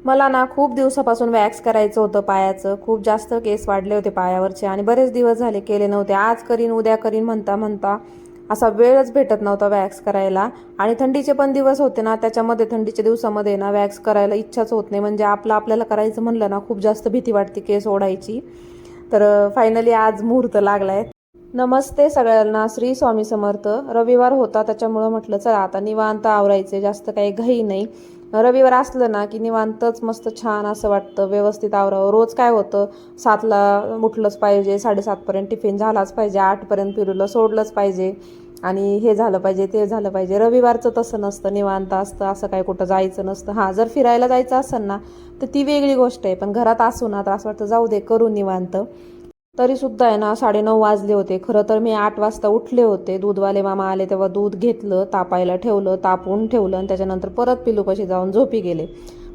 मला ना खूप दिवसापासून वॅक्स करायचं होतं पायाचं. खूप जास्त केस वाढले होते पायावरचे आणि बरेच दिवस झाले केले नव्हते. आज करीन उद्या करीन म्हणता म्हणता असा वेळच भेटत नव्हता वॅक्स करायला. आणि थंडीचे पण दिवस होते ना, त्याच्यामध्ये थंडीच्या दिवसामध्ये ना वॅक्स करायला इच्छाच होत नाही. म्हणजे आपल्याला करायचं म्हणलं ना खूप जास्त भीती वाटते केस ओढायची. तर फायनली आज मुहूर्त लागलाय. नमस्ते सगळ्यांना, श्री स्वामी समर्थ. रविवार होता त्याच्यामुळं म्हटलं चला आता निवांत आवरायचे, जास्त काही घाई नाही. रविवार असलं ना की निवांतच मस्त छान असं वाटतं, व्यवस्थित आवरावं. रोज काय होतं, 7ला उठलंच पाहिजे, 7:30पर्यंत टिफिन झालाच पाहिजे, 8पर्यंत पिरूला सोडलंच पाहिजे आणि हे झालं पाहिजे ते झालं पाहिजे. रविवारचं तसं नसतं, निवांत असतं. असं काय कुठं जायचं नसतं. हां, जर फिरायला जायचं असेल ना तर ती वेगळी गोष्ट आहे, पण घरात असू ना तर असं वाटतं जाऊ दे करू निवांत. तरीसुद्धा आहे ना 9:30 वाजले होते. खरं तर मी 8 वाजता उठले होते. दूधवाले मामा आले तेव्हा दूध घेतलं, तापायला ठेवलं, तापवून ठेवलं आणि त्याच्यानंतर परत पिलूपाशी जाऊन झोपी गेले.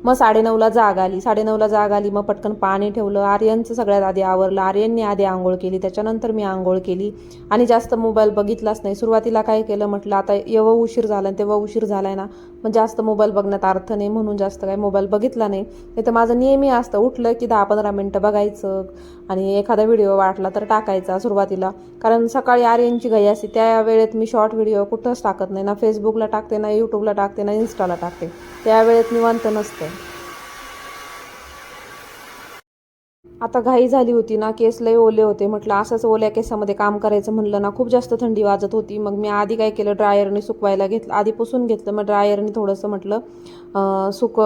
मग 9:30ला जाग आली. 9:30ला जाग आली, मग पटकन पाणी ठेवलं. आर्यनचं सगळ्यात आधी आवरलं. आर्यनने आधी आंघोळ केली, त्याच्यानंतर मी आंघोळ केली आणि जास्त मोबाईल बघितलाच नाही. सुरुवातीला काय केलं, म्हटलं आता एवढा उशीर झाला आणि तेव्हा उशीर झालाय ना, मग जास्त मोबाईल बघण्यात अर्थ नाही, म्हणून जास्त काही मोबाईल बघितला नाही. नाही तर माझं नेहमी असतं, उठलं की 10-15 मिनटं बघायचं आणि एखादा व्हिडिओ वाटला तर टाकायचा सुरुवातीला. कारण सकाळी आर्यनची घाई असते, त्या वेळेत मी शॉर्ट व्हिडिओ कुठंच टाकत नाही. ना फेसबुकला टाकते, ना यूट्यूबला टाकते, ना इन्स्टाला टाकते. त्या वेळेत निवांत नसते. आता घाई झाली होती ना, केस लय ओले होते. म्हटलं असंच ओल्या केसामध्ये काम करायचं म्हणलं ना, खूप जास्त थंडी वाजत होती. मग मी आधी काय केलं, ड्रायरने सुकवायला घेतलं, आधी पुसून घेतलं. मग ड्रायरने थोडंसं म्हटलं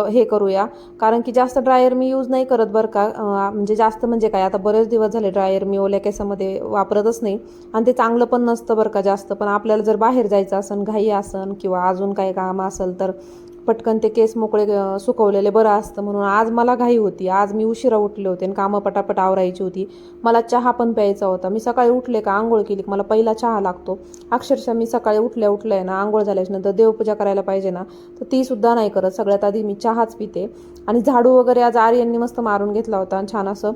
हे करूया. कारण की जास्त ड्रायर मी यूज नाही करत बरं का. म्हणजे जास्त म्हणजे काय, आता बरेच दिवस झाले ड्रायर मी ओल्या केसामध्ये वापरतच नाही. आणि ते चांगलं पण नसतं बरं का जास्त. पण आपल्याला जर बाहेर जायचं असेल, घाई असेल किंवा अजून काही काम असेल तर पटकन ते केस मोकळे सुकवलेले बरं असतं. म्हणून आज मला घाई होती, आज मी उशिरा उठले होते आणि कामं पटापट आवरायची होती. मला चहा पण प्यायचा होता. मी सकाळी उठले का आंघोळ केली की मला पहिला चहा लागतो. अक्षरशः मी सकाळी उठल्या उठल्या ना, आंघोळ झाल्याच्या नंतर देवपूजा करायला पाहिजे ना, तर ती सुद्धा नाही करत. सगळ्यात आधी मी चहाच पिते. आणि झाडू वगैरे आज आर्यननी मस्त मारून घेतला होता आणि छान असं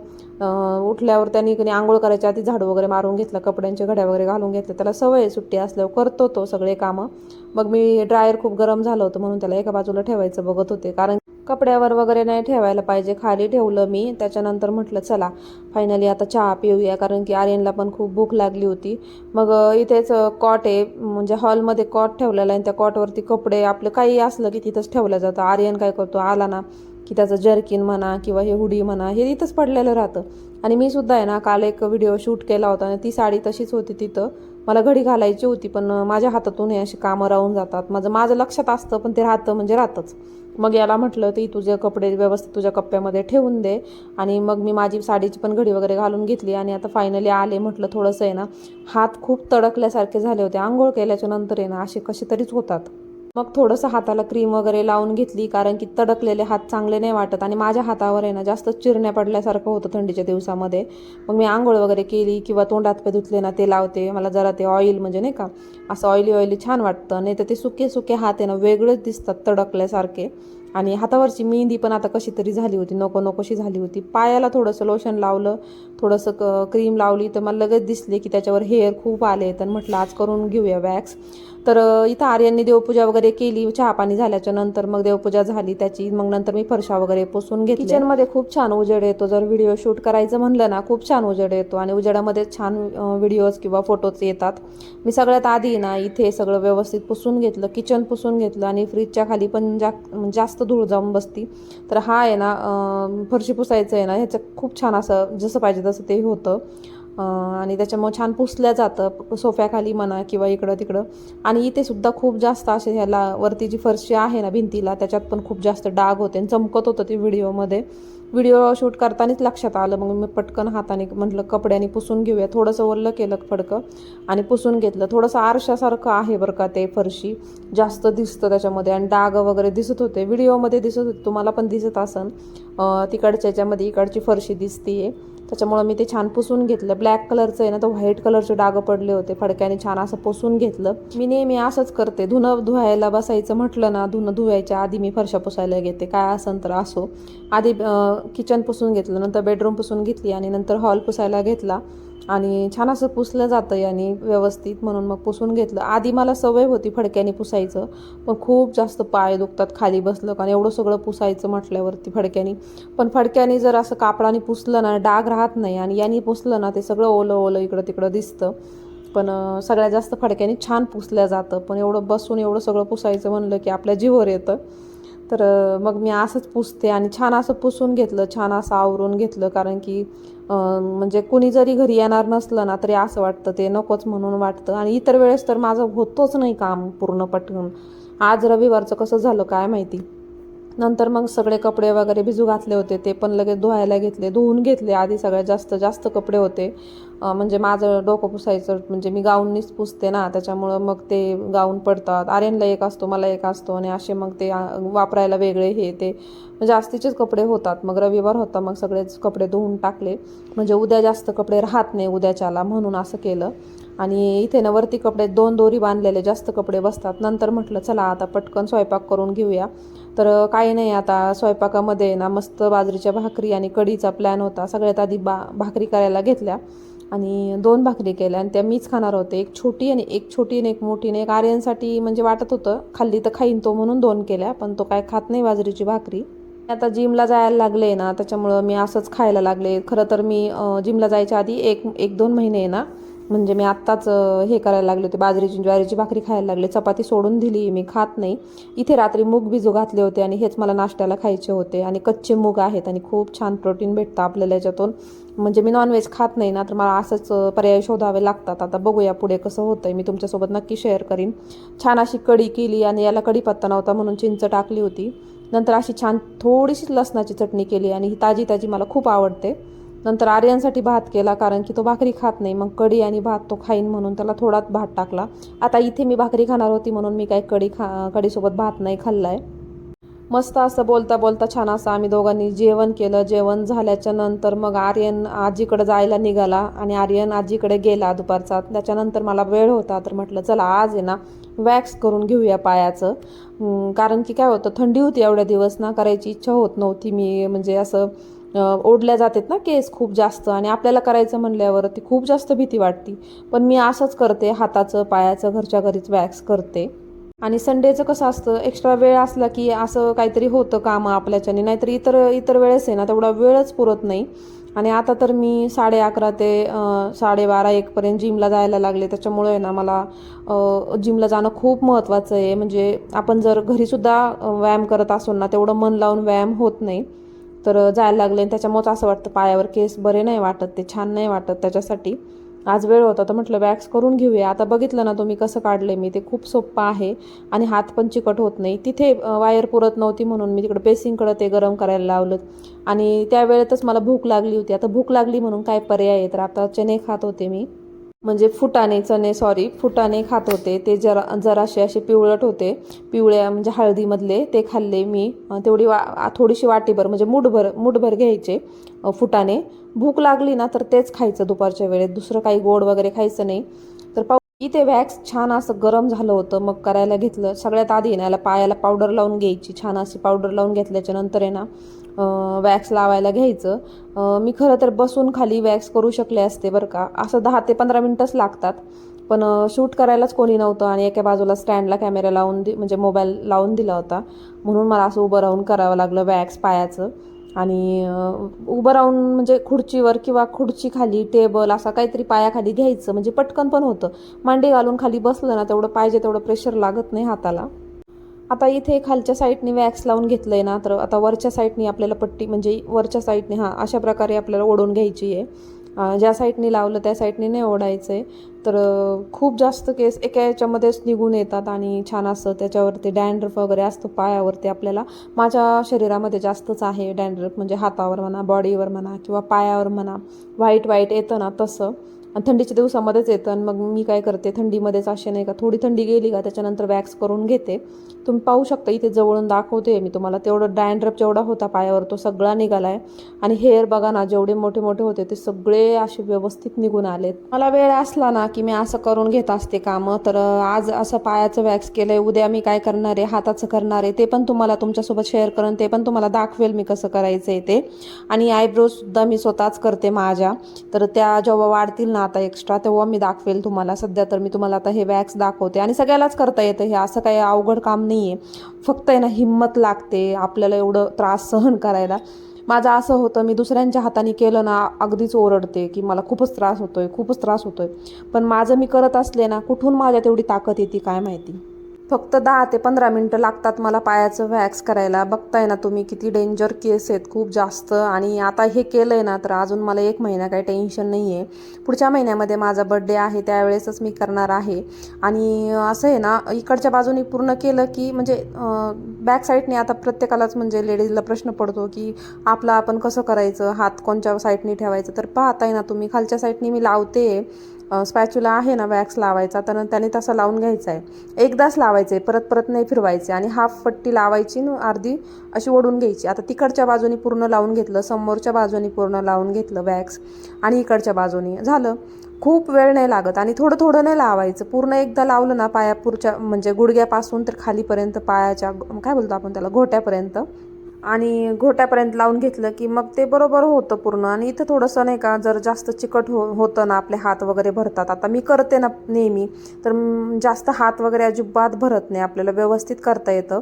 उठल्यावर त्यांनी कधी आंघोळ करायच्या आधी झाडू वगैरे मारून घेतला, कपड्यांच्या घड्या वगैरे घालून घेतल्या. त्याला सवय सुट्टी असल्यावर करतो तो सगळे कामं. मग मी ड्रायर खूप गरम झालं होतं म्हणून त्याला एका बाजूला ठेवायचं बघत होते, कारण कपड्यावर वगैरे नाही ठेवायला पाहिजे. खाली ठेवलं मी. त्याच्यानंतर म्हटलं चला फायनली आता चहा पिऊया, कारण की आर्यनला पण खूप भूक लागली होती. मग इथेच कॉट आहे, म्हणजे हॉलमध्ये कॉट ठेवलेला आहे. त्या कॉटवरती कपडे आपलं काही असलं की तिथंच ठेवलं जातं. आर्यन काय करतो, आला ना की त्याचं जर्किन म्हणा किंवा हे हुडी म्हणा हे इथंच पडलेलं राहतं. आणि मी सुद्धा आहे ना काल एक व्हिडिओ शूट केला होता आणि ती साडी तशीच होती तिथं. मला घडी घालायची होती, पण माझ्या हातातून हे अशी कामं राहून जातात. माझं लक्षात असतं, पण ते राहतं म्हणजे राहतंच. मग याला म्हटलं ती तुझे कपडे व्यवस्थित तुझ्या कप्प्यामध्ये ठेवून दे. आणि मग मी माझी साडीची पण घडी वगैरे घालून घेतली आणि आता फायनली आले. म्हटलं थोडंसं आहे ना, हात खूप तडकल्यासारखे झाले होते. आंघोळ केल्याच्या नंतर आहे ना असे कसे तरीच होतात. मग थोडंसं हाताला क्रीम वगैरे लावून घेतली, कारण की तडकलेले हात चांगले नाही वाटत. आणि माझ्या हातावर आहे ना जास्त चिरण्या पडल्यासारखं होतं थंडीच्या दिवसामध्ये. मग मी आंघोळ वगैरे केली किंवा तोंडात पे धुतले ना ते लावते. मला जरा ते ऑइल म्हणजे नाही का असं ऑइली ऑइली छान वाटतं. नाही तर ते सुके सुके हात आहे ना वेगळेच दिसतात तडकल्यासारखे. आणि हातावरची मेहंदी पण आता कशी तरी झाली होती, नको नकोशी झाली होती. पायाला थोडंसं लोशन लावलं, थोडंसं क्रीम लावली, तर मला लगेच दिसले की त्याच्यावर हेअर खूप आले. तर म्हटलं आज करून घेऊया वॅक्स. तर इथं आर्यनने देवपूजा वगैरे केली. चहा पाणी झाल्याच्या नंतर मग देवपूजा झाली त्याची. मग नंतर मी फरशा वगैरे पुसून घेतल्या. किचनमध्ये खूप छान उजेड येतो, जर व्हिडिओ शूट करायचं म्हणलं ना खूप छान उजेड येतो आणि उजेडामध्ये छान व्हिडिओज किंवा फोटोज येतात. मी सगळ्यात आधी ना इथे सगळं व्यवस्थित पुसून घेतलं, किचन पुसून घेतलं आणि फ्रीजच्या खाली पण जास्त धूळ जाऊन बसती. तर हा आहे ना फरशी पुसायचं आहे ना, ह्याचं खूप छान असं जसं पाहिजे तसं ते होतं. आणि त्याच्यामुळे छान पुसल्या जातं सोफ्याखाली म्हणा किंवा इकडं तिकडं. आणि इथे सुद्धा खूप जास्त असे ह्याला वरती जी फरशी आहे ना भिंतीला, त्याच्यात पण खूप जास्त डाग होते आणि चमकत होतं ते व्हिडिओमध्ये. व्हिडिओ शूट करतानाच लक्षात आलं. मग मी पटकन हाताने म्हटलं कपड्याने पुसून घेऊया. थोडंसं ओलं केलं फडकं आणि पुसून घेतलं. थोडंसं आरशासारखं आहे बरं का ते फरशी, जास्त दिसतं त्याच्यामध्ये आणि डाग वगैरे दिसत होते. व्हिडिओमध्ये दिसत होते, तुम्हाला पण दिसत असन. तिकडच्या याच्यामध्ये इकडची फरशी दिसतीये. त्याच्यामुळं मी ते छान पुसून घेतलं. ब्लॅक कलरचं आहे ना, तर व्हाईट कलरचे डाग पडले होते. फडक्याने छान असं पुसून घेतलं. मी नेहमी असंच करते, धुणं धुवायला बसायचं म्हटलं ना, धुणं धुवायच्या आधी मी फरशा पुसायला घेते, काय असन तर असो. आधी किचन पुसून घेतलं, नंतर बेडरूम पुसून घेतली आणि नंतर हॉल पुसायला घेतला. आणि छान असं पुसलं जातं याने व्यवस्थित, म्हणून मग पुसून घेतलं. आधी मला सवय होती फडक्याने पुसायचं, पण खूप जास्त पाय दुखतात खाली बसलं कारण एवढं सगळं पुसायचं म्हटल्यावरती फडक्याने. पण फडक्याने जर असं कापडाने पुसलं ना डाग राहत नाही, आणि याने पुसलं ना ते सगळं ओलं ओलं इकडं तिकडं दिसतं. पण सगळ्यात जास्त फडक्याने छान पुसलं जातं. पण एवढं बसून एवढं सगळं पुसायचं म्हणलं की आपल्या जीवावर येतं. तर मग मी असंच पुसते आणि छान असं पुसून घेतलं, छान असं आवरून घेतलं. कारण की म्हणजे कुणी जरी घरी येणार नसलं ना तरी असं वाटतं ते नकोच म्हणून वाटतं. आणि इतर वेळेस तर माझं होतोच नाही काम पूर्ण पटकन. आज रविवारचं कसं झालं काय माहिती. नंतर मग सगळे कपडे वगैरे भिजू घातले होते ते पण लगेच धुवायला घेतले, धुवून घेतले आधी. सगळ्यात जास्त जास्त कपडे होते. म्हणजे माझं डोकं पुसायचं म्हणजे मी गाऊननीच पुसते ना, त्याच्यामुळं मग ते गाऊन पडतात. आर्यनला एक असतो, मला एक असतो, आणि असे मग ते वापरायला वेगळे हे ते जास्तीचेच कपडे होतात. मग रविवार होता, मग सगळेच कपडे धुवून टाकले म्हणजे उद्या जास्त कपडे राहत नाही उद्याच्याला, म्हणून असं केलं. आणि इथे ना वरती कपडे 2 दोरी बांधलेले, जास्त कपडे बसतात. नंतर म्हटलं चला आता पटकन स्वयंपाक करून घेऊया. तर काही नाही, आता स्वयंपाकामध्ये ना मस्त बाजरीच्या भाकरी आणि कढीचा प्लॅन होता. सगळ्यात आधी भाकरी करायला घेतल्या आणि 2 भाकरी केल्या, आणि त्या मीच खाणार होते. एक छोटी आणि एक मोठी. आणि एक आर्यनसाठी म्हणजे वाटत होतं खाल्ली तर खाईन तो, म्हणून 2 केल्या, पण तो काय खात नाही बाजरीची भाकरी. आता जिमला जायला लागले ना त्याच्यामुळं मी असंच खायला लागले. खरं तर मी जिमला जायच्या आधी एक 2 महिने आहे ना, म्हणजे मी आत्ताच हे करायला लागले होते, ज्वारीची भाकरी खायला लागले. चपाती सोडून दिली, मी खात नाही. इथे रात्री मूग भिजू घातले होते आणि हेच मला नाश्त्याला खायचे होते. आणि कच्चे मूग आहेत आणि खूप छान प्रोटीन भेटतं आपल्याला याच्यातून. म्हणजे मी नॉनव्हेज खात नाही ना, तर मला असंच पर्याय शोधावे लागतात. आता बघूया पुढे कसं होतंय, मी तुमच्यासोबत नक्की शेअर करीन. छान अशी कढी केली, आणि याला कढीपत्ता नव्हता म्हणून चिंच टाकली होती. नंतर अशी छान थोडीशी लसणाची चटणी केली, आणि ही ताजी ताजी मला खूप आवडते. नंतर आर्यनसाठी भात केला, कारण की तो भाकरी खात नाही. मग कढी आणि भात तो खाईन म्हणून त्याला थोडाच भात टाकला. आता इथे मी भाकरी खाणार होती म्हणून मी काही कढीसोबत भात नाही खाल्लाय. मस्त असं बोलता बोलता छान असं आम्ही दोघांनी जेवण केलं. जेवण झाल्याच्या नंतर मग आर्यन आजीकडे जायला निघाला, आणि आर्यन आजीकडे गेला दुपारचा. त्याच्यानंतर मला वेळ होता, तर म्हटलं चला आज आहे ना वॅक्स करून घेऊया पायाचं. कारण की काय होतं, थंडी होती एवढ्या दिवस ना, करायची इच्छा होत नव्हती. मी म्हणजे असं ओढल्या जातात ना केस खूप जास्त, आणि आपल्याला करायचं म्हणल्यावर ती खूप जास्त भीती वाटते. पण मी असंच करते, हाताचं पायाचं घरच्या घरीच वॅक्स करते. आणि संडेचं कसं असतं, एक्स्ट्रा वेळ असला की असं काहीतरी होतं कामं आपल्याच्याने, नाहीतर इतर वेळेस आहे ना तेवढा वेळच पुरत नाही. आणि आता तर मी 11:30 ते 12:30 1पर्यंत जिमला जायला लागले. त्याच्यामुळे ना मला जिमला जाणं खूप महत्त्वाचं आहे. म्हणजे आपण जर घरीसुद्धा व्यायाम करत असू ना, तेवढं मन लावून व्यायाम होत नाही. तर जायला लागले, आणि त्याच्यामुळेच असं वाटतं पायावर केस बरे नाही वाटत, ते छान नाही वाटत. त्याच्यासाठी आज वेळ होता तर म्हटलं वॅक्स करून घेऊया. आता बघितलं ना तुम्ही कसं काढलं मी, ते खूप सोप्पं आहे आणि हात पण चिकट होत नाही. तिथे वायर पुरत नव्हती म्हणून मी तिकडे बेसिंगकडे ते गरम करायला लावलं, आणि त्या वेळेतच मला भूक लागली होती. आता भूक लागली म्हणून काय पर्याय आहे, तर आता चणे खात होते मी. म्हणजे फुटाणे खात होते. ते जरासे असे पिवळट होते, पिवळ्या म्हणजे हळदीमधले. ते खाल्ले मी. थोडीशी वाटीभर म्हणजे मूठभर घ्यायचे फुटाणे. भूक लागली ना तर तेच खायचं दुपारच्या वेळेत, दुसरं काही गोड वगैरे खायचं नाही. तर इथे वॅक्स छान असं गरम झालं होतं, मग करायला घेतलं. सगळ्यात आधी ना याला पायाला पावडर लावून घ्यायची, छान अशी पावडर लावून घेतल्याच्या नंतर आहे ना वॅक्स लावायला घ्यायचं. मी खरं तर बसून खाली वॅक्स करू शकले असते बरं का, असं 10 ते 15 मिनटंच लागतात. पण शूट करायलाच कोणी नव्हतं, आणि एका बाजूला स्टँडला कॅमेरा लावून म्हणजे मोबाईल लावून दिला होता, म्हणून मला असं उभं राहून करावं लागलं वॅक्स पायाचं. आणि उभं राहून म्हणजे खुर्चीवर किंवा खुर्ची खाली टेबल असा काहीतरी पायाखाली घ्यायचं, म्हणजे पटकन पण होतं. मांडी घालून खाली बसलं ना तेवढं पाहिजे तेवढं प्रेशर लागत नाही हाताला. आता इथे खालच्या साईडने वॅक्स लावून घेतलंय ना, तर आता वरच्या साईडने आपल्याला पट्टी म्हणजे वरच्या साईडने अशा प्रकारे आपल्याला ओढून घ्यायची आहे. ज्या साईडने लावलं त्या साईडने नाही ओढायचं आहे. तर खूप जास्त केस एका याच्यामध्येच निघून येतात, आणि छान असं त्याच्यावरती डॅन्ड्रफ वगैरे असतो पायावरती आपल्याला. माझ्या शरीरामध्ये जास्तच आहे डॅन्ड्रफ, म्हणजे हातावर म्हणा, बॉडीवर म्हणा, किंवा पायावर म्हणा, व्हाईट येतं ना तसं. आणि थंडीच्या दिवसामध्येच येतं. आणि मग मी काय करते, थंडीमध्येच असे नाही का, थोडी थंडी गेली का त्याच्यानंतर वॅक्स करून घेते. तुम्ही पाहू शकता इथे जवळून दाखवते मी तुम्हाला, तेवढं डॅन्ड्रफ जेवढा होता पायावर तो सगळा निघाला आहे. आणि हेअर बघा ना, जेवढे मोठे मोठे होते ते सगळे असे व्यवस्थित निघून आलेत. मला वेळ असला ना की मी असं करून घेत असते कामं. तर आज असं पायाचं वॅक्स केलंय, उद्या मी काय करणार आहे, हाताचं करणार आहे, ते पण तुम्हाला तुमच्यासोबत शेअर करेन, ते पण तुम्हाला दाखवेल मी कसं करायचं आहे ते. आणि आयब्रोजसुद्धा मी स्वतःच करते माझ्या. तर त्या जेव्हा वाढतील ना आता एक्स्ट्रा, तेव्हा मी दाखवेल तुम्हाला. सध्या तर मी तुम्हाला आता हे वॅक्स दाखवते. आणि सगळ्यालाच करता येतं हे, असं काही अवघड काम नाही आहे. फक्त आहे ना हिंमत लागते आपल्याला एवढं त्रास सहन करायला. माझं असं होतं, मी दुसऱ्यांच्या हाताने केलं ना अगदीच ओरडते की मला खूपच त्रास होतोय, खूपच त्रास होतोय. पण माझं मी करत असले ना, कुठून माझ्यात एवढी ताकद येते काय माहिती. फक्त 10 ते 15 मिनटं लागतात मला पायाचं वॅक्स करायला. बघताय ना तुम्ही किती डेंजर केस आहेत, खूप जास्त. आणि आता हे केलं आहे ना तर अजून मला 1 महिना काही टेन्शन नाही आहे. पुढच्या महिन्यामध्ये माझा बड्डे आहे, त्यावेळेसच मी करणार आहे. आणि असं आहे ना, इकडच्या बाजूनी पूर्ण केलं की म्हणजे बॅक साईडने आता प्रत्येकालाच म्हणजे लेडीजला प्रश्न पडतो की आपलं आपण कसं करायचं, हात कोणत्या साईडने ठेवायचं. तर पाहताय ना तुम्ही, खालच्या साईडने मी लावते. स्पॅच्युला आहे ना वॅक्स लावायचा, तर त्याने तसं लावून घ्यायचा आहे. एकदाच लावायचं आहे, परत परत नाही फिरवायचे. आणि हाफ पट्टी लावायची, अर्धी अशी ओढून घ्यायची. आता तिकडच्या बाजूनी पूर्ण लावून घेतलं, समोरच्या बाजूनी पूर्ण लावून घेतलं वॅक्स, आणि इकडच्या बाजूनी झालं. खूप वेळ नाही लागत. आणि थोडं थोडं नाही लावायचं, पूर्ण एकदा लावलं ना पायापुरच्या म्हणजे गुडघ्यापासून तर खालीपर्यंत, पायाच्या काय बोलतो आपण त्याला, घोट्यापर्यंत. आणि घोट्यापर्यंत लावून घेतलं की मग ते बरोबर होतं पूर्ण. आणि इथं थोडंसं नाही का, जर जास्त चिकट होतं ना, आपले हात वगैरे भरतात. आता मी करते ना नेहमी, तर जास्त हात वगैरे अजिबात भरत नाही, आपल्याला व्यवस्थित करता येतं.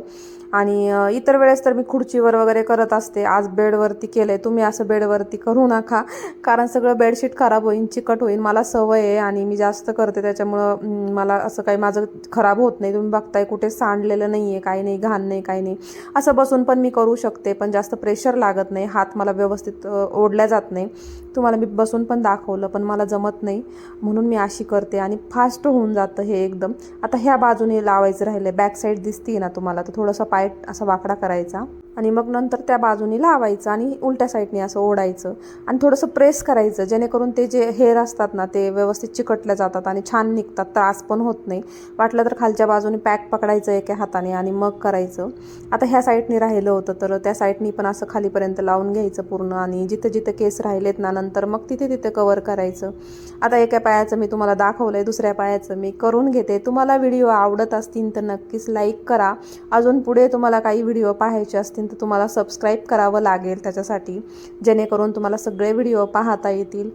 आणि इतर वेळेस तर मी खुर्चीवर वगैरे करत असते. आज बेडवरती केलं आहे. तुम्ही असं बेडवरती करू नका, कारण सगळं बेडशीट खराब होईल, चिकट होईल. मला सवय आहे आणि मी जास्त करते, त्याच्यामुळं मला असं काही माझं खराब होत नाही. तुम्ही बघताय कुठे सांडलेलं नाही आहे, काही नाही, घाण नाही, काही नाही. असं बसून पण मी करू शकते, पण जास्त प्रेशर लागत नाही, हात मला व्यवस्थित ओढल्या जात नाही. तुम्हाला मी बसून पण दाखवलं, पण मला जमत नाही म्हणून मी अशी करते. आणि फास्ट होऊन जातं हे एकदम. आता ह्या बाजूने लावायचं राहिलं, बॅक साईड दिसते ना तुम्हाला, तर थोडासा पाय असा वाकडा करायचा आणि मग नंतर त्या बाजूने लावायचं आणि उलट्या साईडने असं ओढायचं आणि थोडंसं प्रेस करायचं, जेणेकरून ते जे हेअर असतात ना ते व्यवस्थित चिकटल्या जातात आणि छान निघतात, त्रास पण होत नाही. वाटलं तर खालच्या बाजूने पॅक पकडायचं एका हाताने आणि मग करायचं. आता ह्या साईडने राहिलं होतं, तर त्या साईडनी पण असं खालीपर्यंत लावून घ्यायचं पूर्ण. आणि जिथं जिथं केस राहिलेत ना नंतर मग तिथे तिथे कवर करायचं. आता एका पायाचं मी तुम्हाला दाखवलंय, दुसऱ्या पायाचं मी करून घेते. तुम्हाला व्हिडिओ आवडत असतील तर नक्कीच लाईक करा. अजून पुढे तुम्हाला काही व्हिडिओ पाहायचे असतील तर तुम्हाला सबस्क्राईब करावं लागेल त्याच्यासाठी, जेणेकरून तुम्हाला सगळे व्हिडिओ पाहता येतील.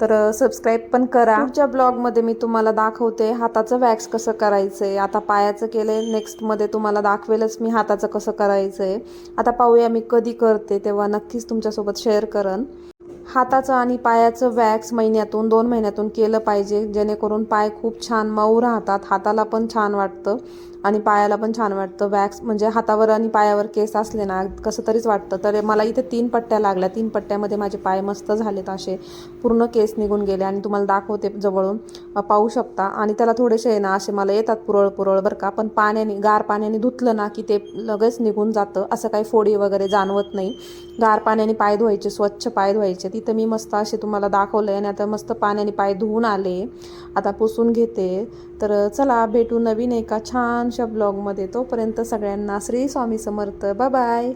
तर सबस्क्राईब पण करा. पुढच्या ब्लॉगमध्ये मी तुम्हाला दाखवते हाताचं वॅक्स कसं करायचं आहे. आता पायाचं केलं आहे, नेक्स्टमध्ये तुम्हाला दाखवेलच मी हाताचं कसं करायचं आहे. आता पाहूया मी कधी करते, तेव्हा नक्कीच तुमच्यासोबत शेअर करेन. हाताचं आणि पायाचं वॅक्स महिन्यातून 2 महिन्यातून केलं पाहिजे, जेणेकरून पाय खूप छान मऊ राहतात, हाताला पण छान वाटतं आणि पायाला पण छान वाटतं. वॅक्स म्हणजे हातावर आणि पायावर केस असले ना कसं तरीच वाटतं. तर मला इथे 3 पट्ट्या लागल्या, 3 पट्ट्यामध्ये माझे पाय मस्त झालेत, असे पूर्ण केस निघून गेले. आणि तुम्हाला दाखवते जवळून, पाहू शकता. आणि त्याला थोडेसे ना असे मला येतात पुरळ पुरळ बरं का, पण पाण्याने, गार पाण्याने धुतलं ना की ते लगेच निघून जातं, असं काही फोडी वगैरे जाणवत नाही. गार पाण्याने पाय धुवायचे, स्वच्छ पाय धुवायचे. तिथं मी मस्त असे तुम्हाला दाखवलं आहे आणि आता मस्त पाण्याने पाय धुवून आले, आता पुसून घेते. तर चला भेटू नवीन एका छानशा ब्लॉगमध्ये. तोपर्यंत सगळ्यांना श्री स्वामी समर्थ. Bye bye.